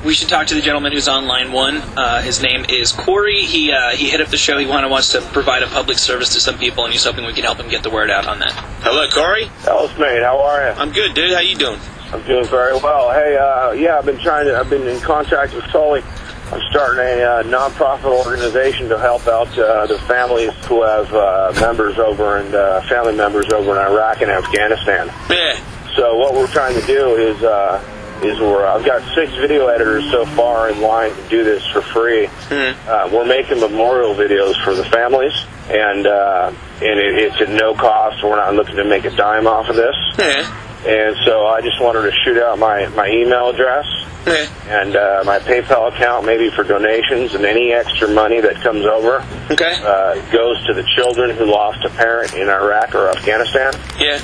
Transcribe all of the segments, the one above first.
we should talk to the gentleman who's on line one. His name is Corey. He hit up the show. He wants to provide a public service to some people, and he's hoping we can help him get the word out on that. Hello, Corey. Hello, mate. How are you? I'm good, dude. How you doing? I'm doing very well. Hey, I've been in contact with Sully. I'm starting a non-profit organization to help out the families who have members over and family members over in Iraq and Afghanistan. Yeah. So what we're trying to do is I've got 6 video editors so far in line to do this for free. Mm-hmm. We're making memorial videos for the families, and it's at no cost. We're not looking to make a dime off of this. Yeah. And so I just wanted to shoot out my email address. Yeah. And my PayPal account, maybe for donations, and any extra money that comes over goes to the children who lost a parent in Iraq or Afghanistan. Yeah.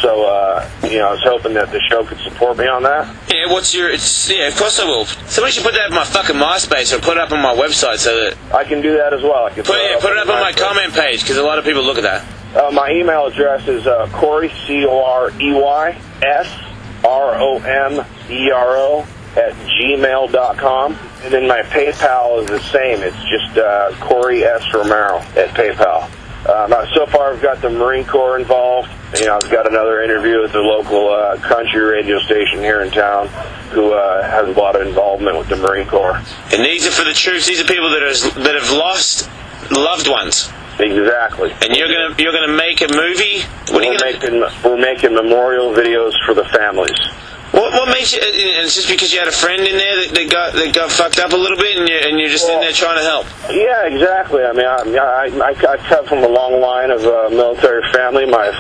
So, I was hoping that the show could support me on that. Yeah, of course I will. Somebody should put that in my fucking MySpace or put it up on my website so that... I can do that as well. I can put it up on my comment page, because a lot of people look at that. My email address is Corey, CoreySromero @gmail.com. And then my PayPal is the same. It's just Corey S. Romero at PayPal. So far, I've got the Marine Corps involved. I've got another interview with the local country radio station here in town who has a lot of involvement with the Marine Corps. And these are for the troops. These are people that have lost loved ones. Exactly. And you're gonna make a movie. We're making memorial videos for the families. What makes you? It's just because you had a friend in there that got fucked up a little bit, and you're just in there trying to help. Yeah, exactly. I mean, I come from a long line of military family. My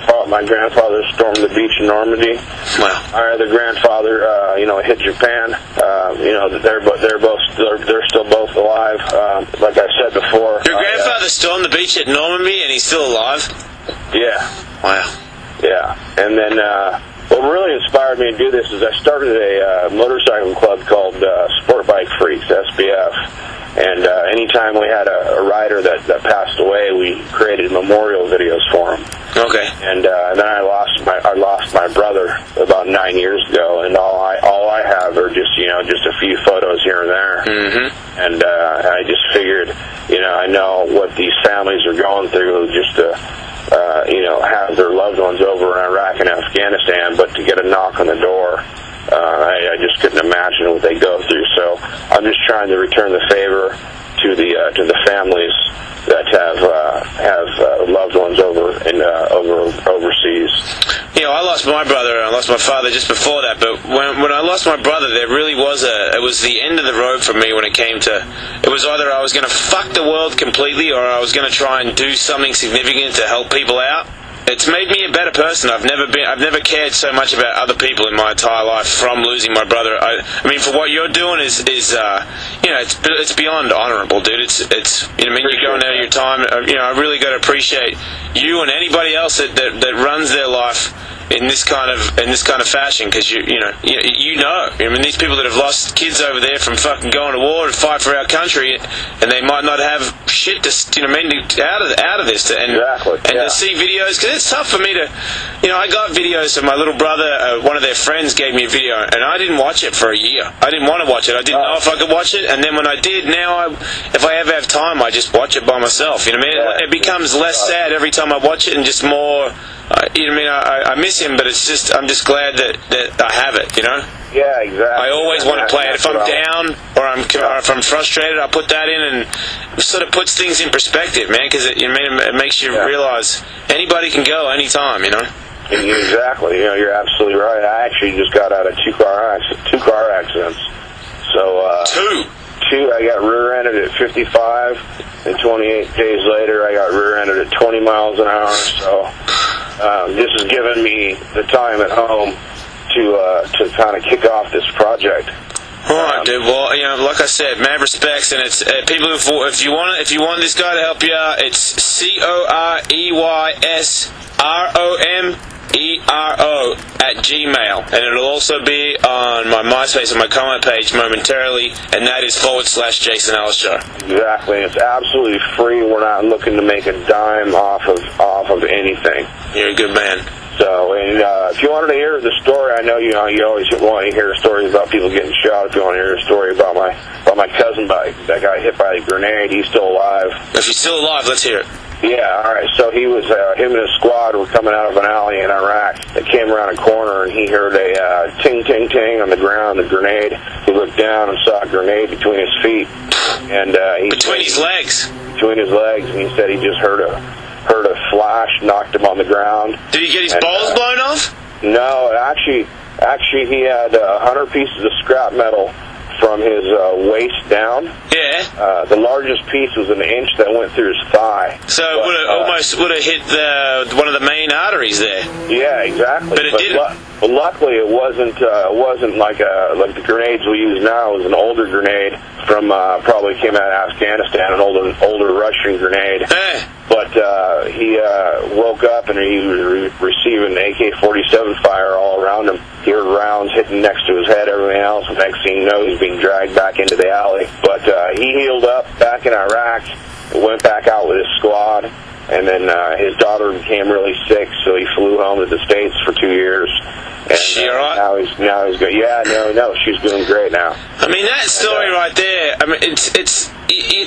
grandfather stormed the beach in Normandy. Wow. Our other grandfather, hit Japan. They're still both alive. Like I said before. Your grandfather stormed the beach at Normandy, and he's still alive. Yeah. Wow. Yeah, and then. What really inspired me to do this is I started a motorcycle club called Sport Bike Freaks, SBF. And anytime we had a rider that passed away, we created memorial videos for him. Okay. And then I lost my brother about 9 years ago, and all I have are just a few photos here and there. Mm-hmm. And I just figured, I know what these families are going through just to. Have their loved ones over in Iraq and Afghanistan, but to get a knock on the door, I just couldn't imagine what they go through. So I'm just trying to return the favor to the families that have loved ones over overseas. I lost my brother and I lost my father just before that, but when I lost my brother, there really was it was the end of the road for me when it came to, it was either I was going to fuck the world completely or I was going to try and do something significant to help people out. It's made me a better person. I've never cared so much about other people in my entire life from losing my brother. I mean, for what you're doing is it's beyond honorable, dude. It's you going out of your time. I really got to appreciate you and anybody else that runs their life in this kind of fashion, because I mean, these people that have lost kids over there from fucking going to war to fight for our country, and they might not have shit to out of this to see videos, because it's tough for me to I got videos of my little brother. One of their friends gave me a video, and I didn't watch it for a year. I didn't want to watch it. I didn't know if I could watch it, and then when I did, now if I ever have time, I just watch it by myself. You know what I mean? It becomes less sad every time I watch it, and just more. I miss him, but it's just I'm just glad that I have it. Yeah, exactly. I always want to play it. If I'm down or if I'm frustrated, I put that in, and it sort of puts things in perspective, man. Because it makes you realize anybody can go anytime. Exactly. You're absolutely right. I actually just got out of two car accidents. So two. I got rear-ended at 55, and 28 days later, I got rear-ended at 20 miles an hour. So this has given me the time at home to kind of kick off this project. All right, dude. Well, like I said, mad respects, and it's people. If you want this guy to help you out, it's CoreySromero@gmail, and it'll also be on my MySpace and my comment page momentarily, and that is /Jason Ellis Show. Exactly. It's absolutely free. We're not looking to make a dime off of anything. You're a good man. So, and if you wanted to hear the story, I know you always want to hear stories about people getting shot. If you want to hear a story about my cousin that got hit by a grenade, he's still alive. If he's still alive, let's hear it. Yeah, all right. So he was, him and his squad were coming out of an alley in Iraq. They came around a corner, and he heard a ting, ting, ting on the ground, the grenade. He looked down and saw a grenade between his feet. And between his legs? Between his legs, and he said he just heard a flash, knocked him on the ground. Did he get his balls blown off? No, actually he had 100 pieces of scrap metal from his waist down. Yeah. The largest piece was an inch that went through his thigh. So it almost would have hit one of the main arteries there. Yeah, exactly. But it didn't. But luckily, it wasn't like the grenades we use now. It was an older grenade from probably came out of Afghanistan, an older Russian grenade. Hey. But he woke up and he was receiving AK-47 fire all around him. He heard rounds hitting next to his head, everything else. And next thing you know, he's being dragged back into the alley. But he healed up back in Iraq, went back out with his squad, and then his daughter became really sick, so he flew home to the States for 2 years. And she all right? Now he's good. Yeah, no, she's doing great now. I mean, that story right there. I mean, it's you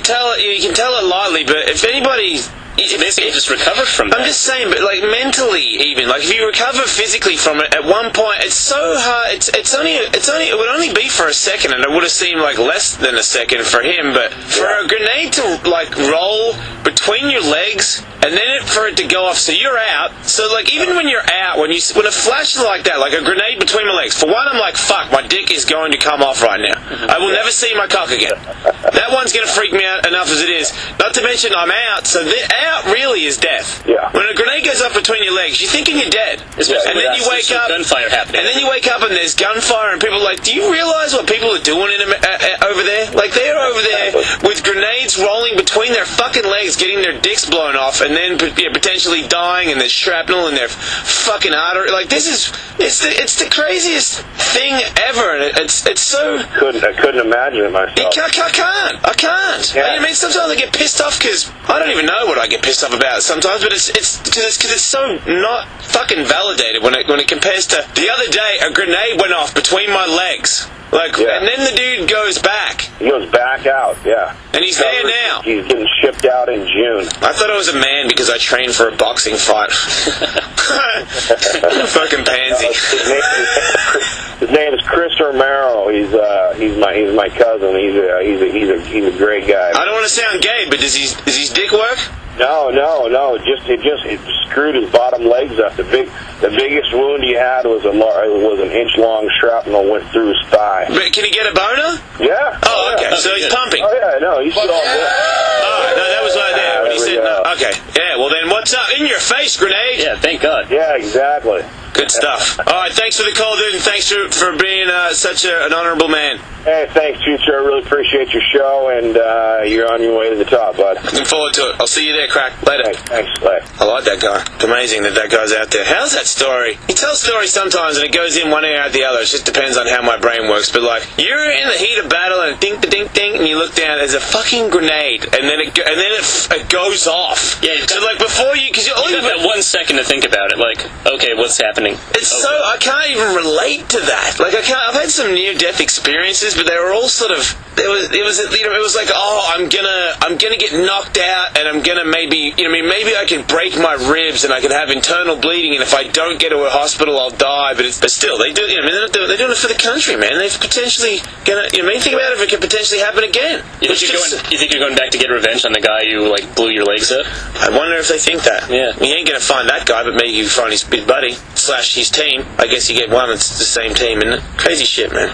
can tell it lightly, but if anybody. He basically just recovered from that. I'm just saying, but like mentally, even like if you recover physically from it, at one point it's so hard. It would only be for a second, and it would have seemed like less than a second for him. But for a grenade to like roll between your legs and then for it to go off, so you're out. So like even when you're out, when a flash like that, like a grenade between my legs. For one, I'm like, fuck, my dick is going to come off right now. I will never see my cock again. That one's gonna freak me out enough as it is. Not to mention I'm out, so out really is death. Yeah. When a grenade goes up between your legs, you're thinking you're dead. Especially and then you wake up, gunfire happening. and then you wake up and there's gunfire, and people are like, do you realize what people are doing over there? Like they're over there with grenades rolling between their fucking legs, getting their dicks blown off, and then potentially dying, and there's shrapnel in their fucking artery. Like it's the craziest thing ever, and it's so. I couldn't imagine it myself. I can't. Yeah. I mean, sometimes I get pissed off because I don't even know what I get pissed off about sometimes, but it's because it's so not fucking validated when it compares to the other day a grenade went off between my legs. And then the dude goes back. He goes back out, yeah. And he's there now. He's getting shipped out in June. I thought I was a man because I trained for a boxing fight. Fucking pansy. His name is Chris Romero. He's my cousin. He's a great guy. I don't want to sound gay, but does his dick work? No. It screwed his bottom legs up. The biggest wound he had was an inch-long shrapnel went through his thigh. But can he get a boner? Yeah. Oh, okay. So he's pumping. Oh yeah, no, he's still. Oh, no, that was right there when he said no. Okay. Yeah. Well, then what's up? In your face, grenade. Yeah. Thank God. Yeah, exactly. Good stuff. All right, thanks for the call, dude, and thanks for being such an honorable man. Hey, thanks, Future. I really appreciate your show, and you're on your way to the top, bud. Looking forward to it. I'll see you there, Crack. Later. Thanks. Bye. I like that guy. It's amazing that guy's out there. How's that story? He tells stories sometimes, and it goes in one ear out the other. It just depends on how my brain works. But like, you're in the heat of battle, and ding, ding, ding, and you look down. There's a fucking grenade, and then it goes off. Yeah. So like before you, because you have that 1 second to think about it. Like, okay, what's happening? It's so I can't even relate to that. Like I've had some near-death experiences, but they were all sort of. It was like, oh, I'm gonna get knocked out, and I'm gonna maybe I can break my ribs, and I can have internal bleeding, and if I don't get to a hospital, I'll die. But still, they do. They're doing it for the country, man. They're potentially gonna. Think about it if it could potentially happen again. You think you're going back to get revenge on the guy who like blew your legs up? I wonder if they think that. Yeah. You ain't gonna find that guy, but maybe you find his buddy / his team. I guess you get one that's the same team, isn't it? Crazy shit, man.